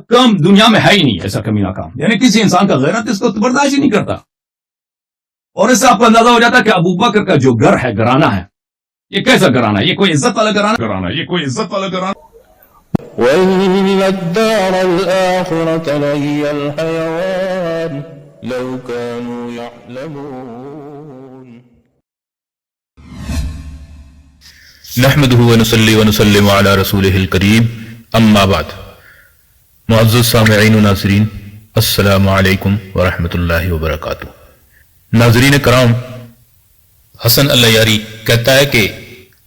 کم دنیا میں ہے ہی نہیں ایسا کمینہ کام، یعنی کسی انسان کا غیرت اس کو برداشت ہی نہیں کرتا. اور اس سے آپ کو اندازہ ہو جاتا ہے کہ ابو بکر کا جو گھر ہے، گھرانہ ہے، یہ کیسا گھرانہ ہے؟ یہ کوئی عزت والا گھرانہ، یہ کوئی عزت والا گھرانہ. وَإِنَّ الدَّارَ الْآخِرَةَ لَهِيَ الْحَيَوَانُ لَوْ كَانُوا يَعْلَمُونَ. نحمده ونصلي ونسلم على رسوله الكريم، اما بعد. معزز سامعین و ناظرین، السلام علیکم ورحمۃ اللہ وبرکاتہ. ناظرین کرام، حسن العیاری کہتا ہے کہ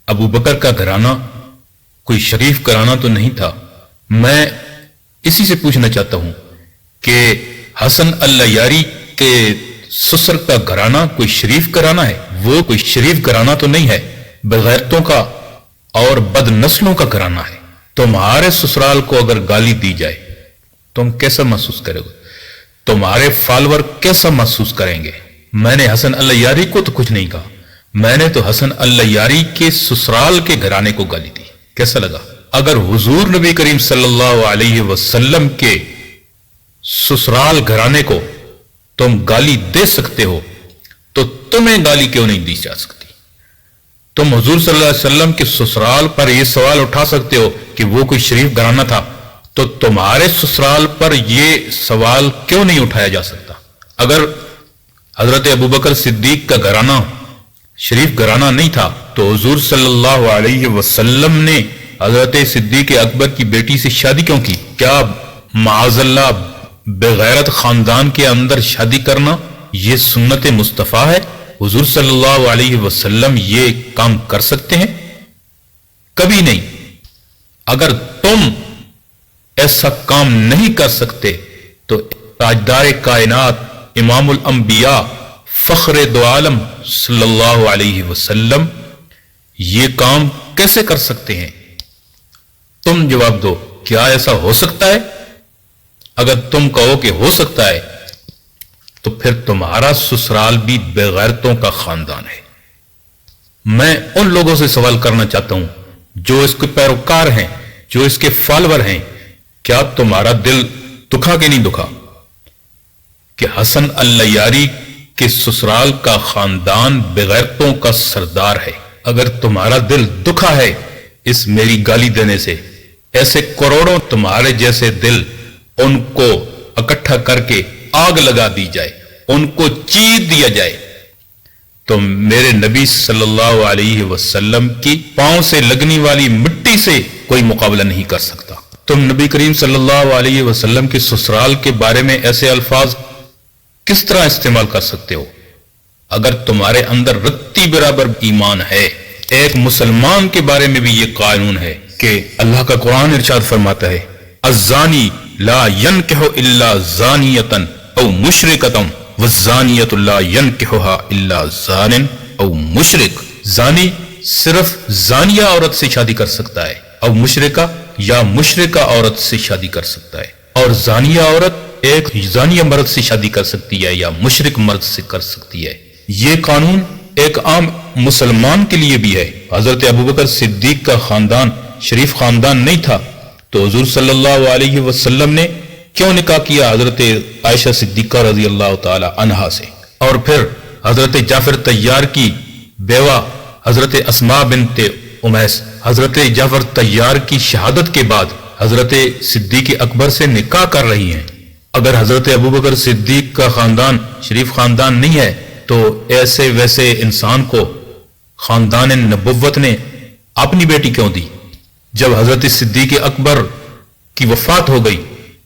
ابو بکر کا گھرانہ کوئی شریف گھرانہ تو نہیں تھا. میں اسی سے پوچھنا چاہتا ہوں کہ حسن العیاری کے سسر کا گھرانہ کوئی شریف گھرانہ ہے؟ وہ کوئی شریف گھرانہ تو نہیں ہے، بغیرتوں کا اور بد نسلوں کا گھرانہ ہے. تمہارے سسرال کو اگر گالی دی جائے تم کیسا محسوس کرو گے؟ تمہارے فالور کیسا محسوس کریں گے؟ میں نے حسن العیاری کو تو کچھ نہیں کہا، میں نے تو حسن العیاری کے سسرال کے گھرانے کو گالی دی. کیسا لگا؟ اگر حضور نبی کریم صلی اللہ علیہ وسلم کے سسرال گھرانے کو تم گالی دے سکتے ہو تو تمہیں گالی کیوں نہیں دی جا سکتی؟ تم حضور صلی اللہ علیہ وسلم کے سسرال پر یہ سوال اٹھا سکتے ہو کہ وہ کوئی شریف گھرانہ تھا، تو تمہارے سسرال پر یہ سوال کیوں نہیں اٹھایا جا سکتا؟ اگر حضرت ابوبکر صدیق کا گھرانہ شریف گھرانہ نہیں تھا تو حضور صلی اللہ علیہ وسلم نے حضرت صدیق اکبر کی بیٹی سے شادی کیوں کی؟ کیا معاذ اللہ بغیرت خاندان کے اندر شادی کرنا یہ سنت مصطفیٰ ہے؟ حضور صلی اللہ علیہ وسلم یہ کام کر سکتے ہیں؟ کبھی نہیں. اگر تم ایسا کام نہیں کر سکتے تو تاجدار کائنات امام الانبیاء فخر دو عالم صلی اللہ علیہ وسلم یہ کام کیسے کر سکتے ہیں؟ تم جواب دو. کیا ایسا ہو سکتا ہے؟ اگر تم کہو کہ ہو سکتا ہے تو پھر تمہارا سسرال بھی بغیرتوں کا خاندان ہے. میں ان لوگوں سے سوال کرنا چاہتا ہوں جو اس کے پیروکار ہیں، جو اس کے فالور ہیں، کیا تمہارا دل دکھا کہ نہیں دکھا کہ حسن العیاری کے سسرال کا خاندان بغیرتوں کا سردار ہے؟ اگر تمہارا دل دکھا ہے اس میری گالی دینے سے، ایسے کروڑوں تمہارے جیسے دل، ان کو اکٹھا کر کے آگ لگا دی جائے، ان کو چیر دیا جائے، تو میرے نبی صلی اللہ علیہ وسلم کی پاؤں سے لگنے والی مٹی سے کوئی مقابلہ نہیں کر سکتا. تم نبی کریم صلی اللہ علیہ وسلم کے سسرال کے بارے میں ایسے الفاظ کس طرح استعمال کر سکتے ہو؟ اگر تمہارے اندر رتی برابر ایمان ہے. ایک مسلمان کے بارے میں بھی یہ قانون ہے کہ اللہ کا قرآن ارشاد فرماتا ہے الزانی لا ينکح الا زانیۃ او مشرکۃ والزانیۃ لا ينکحها الا زان او مشرک. زانی صرف زانیہ عورت سے شادی کر سکتا ہے، او مشرکہ یا مشرکہ عورت سے شادی کر سکتا ہے. اور زانیہ عورت ایک زانیہ مرد سے شادی کر سکتی ہے یا مشرک مرد سے کر سکتی ہے. یہ قانون ایک عام مسلمان کے لیے بھی ہے. حضرت ابوبکر صدیق کا خاندان شریف خاندان نہیں تھا تو حضور صلی اللہ علیہ وسلم نے کیوں نکاح کیا حضرت عائشہ صدیقہ رضی اللہ تعالی عنہا سے؟ اور پھر حضرت جعفر طیار کی بیوہ حضرت اسماء بنت امیس، حضرت جعفر طیار کی شہادت کے بعد حضرت صدیق اکبر سے نکاح کر رہی ہیں. اگر حضرت ابوبکر صدیق کا خاندان شریف خاندان نہیں ہے تو ایسے ویسے انسان کو خاندان نبوت نے اپنی بیٹی کیوں دی؟ جب حضرت صدیق اکبر کی وفات ہو گئی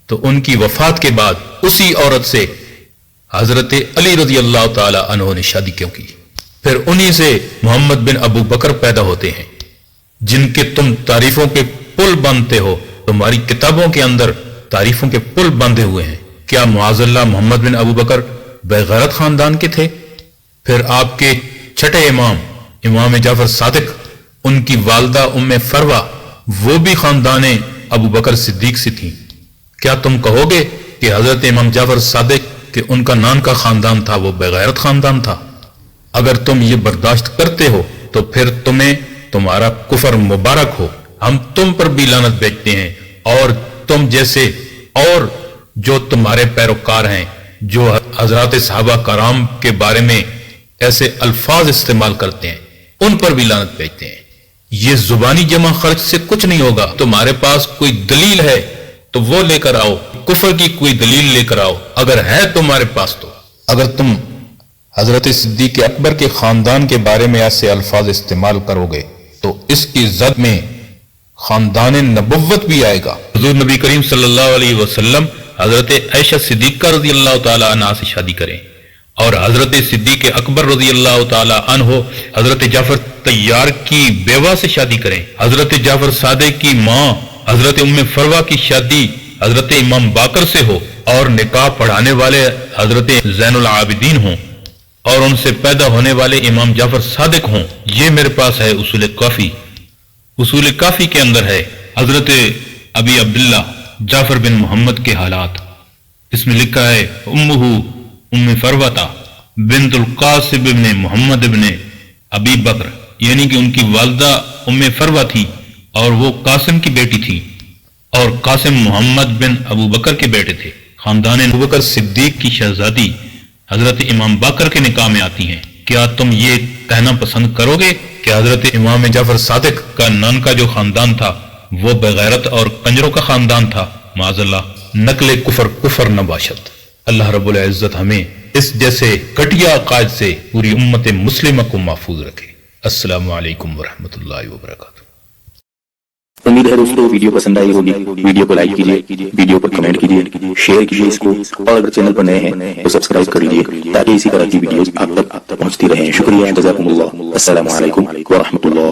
تو ان کی وفات کے بعد اسی عورت سے حضرت علی رضی اللہ تعالی عنہ نے شادی کیوں کی؟ پھر انہی سے محمد بن ابو بکر پیدا ہوتے ہیں جن کے تم تعریفوں کے پل باندھتے ہو. تمہاری کتابوں کے اندر تعریفوں کے پل باندھے ہوئے ہیں. کیا معاذ اللہ محمد بن ابو بکر بغیرت خاندان کے تھے؟ پھر آپ کے چھٹے امام جعفر صادق، ان کی والدہ ام فروہ، وہ بھی خاندان ابو بکر صدیق سے تھیں. کیا تم کہو گے کہ حضرت امام جعفر صادق کہ ان کا نام کا خاندان تھا وہ بغیرت خاندان تھا؟ اگر تم یہ برداشت کرتے ہو تو پھر تمہیں تمہارا کفر مبارک ہو. ہم تم پر بھی لعنت بھیجتے ہیں اور تم جیسے اور جو تمہارے پیروکار ہیں جو حضرات صحابہ کرام کے بارے میں ایسے الفاظ استعمال کرتے ہیں ان پر بھی لعنت بھیجتے ہیں۔ یہ زبانی جمع خرچ سے کچھ نہیں ہوگا۔ تمہارے پاس کوئی دلیل ہے تو وہ لے کر آؤ، کفر کی کوئی دلیل لے کر آؤ اگر ہے تمہارے پاس تو۔ اگر تم حضرت صدیق اکبر کے خاندان کے بارے میں ایسے الفاظ استعمال کرو گے تو اس کی زد میں خاندان نبوت بھی آئے گا۔ حضور نبی کریم صلی اللہ علیہ وسلم حضرت عائشہ صدیقہ رضی اللہ تعالی عنہ سے شادی کریں، اور حضرت صدیق اکبر رضی اللہ تعالی عنہ حضرت جعفر طیار کی بیوہ سے شادی کریں، حضرت جعفر صادق کی ماں حضرت ام فروہ کی شادی حضرت امام باقر سے ہو، اور نکاح پڑھانے والے حضرت زین العابدین ہوں، اور ان سے پیدا ہونے والے امام جعفر صادق ہوں۔ یہ میرے پاس ہے اصول کافی۔ اصول کافی کے اندر ہے حضرت ابی عبداللہ جعفر بن محمد کے حالات۔ اس میں لکھا ہے امہ ام فروہ بنت القاسم بن محمد بن ابی بکر، یعنی کہ ان کی والدہ ام فروہ تھی اور وہ قاسم کی بیٹی تھی، اور قاسم محمد بن ابو بکر کے بیٹے تھے۔ خاندان ابو بکر صدیق کی شہزادی حضرت امام باقر کے نکاح میں آتی ہیں۔ کیا تم یہ کہنا پسند کرو گے کہ حضرت امام جعفر صادق کا نانکا جو خاندان تھا وہ بغیرت اور کنجروں کا خاندان تھا؟ معاذ اللہ، نقل کفر کفر نہ باشد۔ اللہ رب العزت ہمیں اس جیسے گھٹیا عقائد سے پوری امت مسلمہ کو محفوظ رکھے۔ السلام علیکم ورحمۃ اللہ وبرکاتہ۔ امید ہے دوستو ویڈیو پسند آئی ہوگی۔ ویڈیو کو لائک کیجیے، ویڈیو پر کمنٹ کیجیے، شیئر کیجیے اس کو، اور اگر چینل پر نئے ہیں تو سبسکرائب کر لیجیے تاکہ اسی طرح کی ویڈیوز آپ تک پہنچتی رہیں۔ شکریہ، جزاکم اللہ، السلام علیکم ورحمۃ اللہ۔